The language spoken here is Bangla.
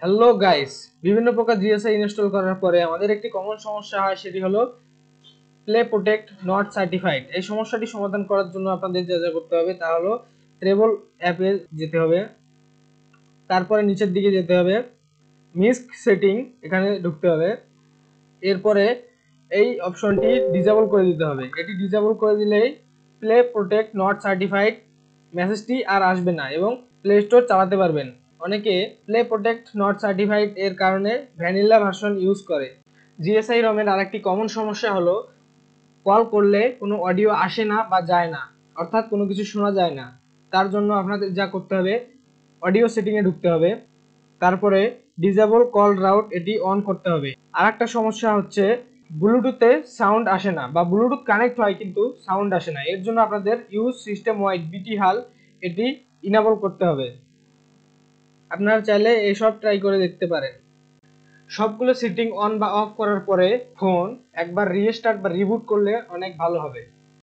হ্যালো গাইস, বিভিন্ন প্রকার জিএসআই ইনস্টল করার পরে আমাদের একটি কমন সমস্যা হয়, সেটি হলো প্লে প্রোটেক্ট নট সার্টিফাইড। এই সমস্যাটি সমাধান করার জন্য আপনাদের যা যা করতে হবে তা হলো ট্রেবল অ্যাপে যেতে হবে, তারপরে নিচের দিকে যেতে হবে, মিস্ক সেটিং এখানে ঢুকতে হবে, এরপরে এই অপশনটি ডিসেবল করে দিতে হবে। এটি ডিসেবল করে দিলেই প্লে প্রোটেক্ট নট সার্টিফাইড মেসেজটি আর আসবে না এবং প্লে স্টোর চালাতে পারবেন। অনেকে প্লে প্রোটেক্ট নট সার্টিফাইড এর কারণে ভ্যানিলা ভার্সন ইউজ করে। জিএসআই রমের আরেকটি কমন সমস্যা হলো কল করলে কোনো অডিও আসে না বা যায় না, অর্থাৎ কোনো কিছু শোনা যায় না। তার জন্য আপনাদের যা করতে হবে, অডিও সেটিংয়ে ঢুকতে হবে, তারপরে ডিসেবল কল রাউট এটি অন করতে হবে। আর একটা সমস্যা হচ্ছে ব্লুটুথে সাউন্ড আসে না বা ব্লুটুথ কানেক্ট হয় কিন্তু সাউন্ড আসে না। এর জন্য আপনাদের ইউজ সিস্টেম ওয়াইড বিটি হাল এটি ইনেবল করতে হবে। আপনারা চাইলে এসব ট্রাই করে দেখতে পারেন। সবগুলো সেটিং অন বা অফ করার পরে ফোন একবার রিস্টার্ট বা রিবুট করলে অনেক ভালো হবে।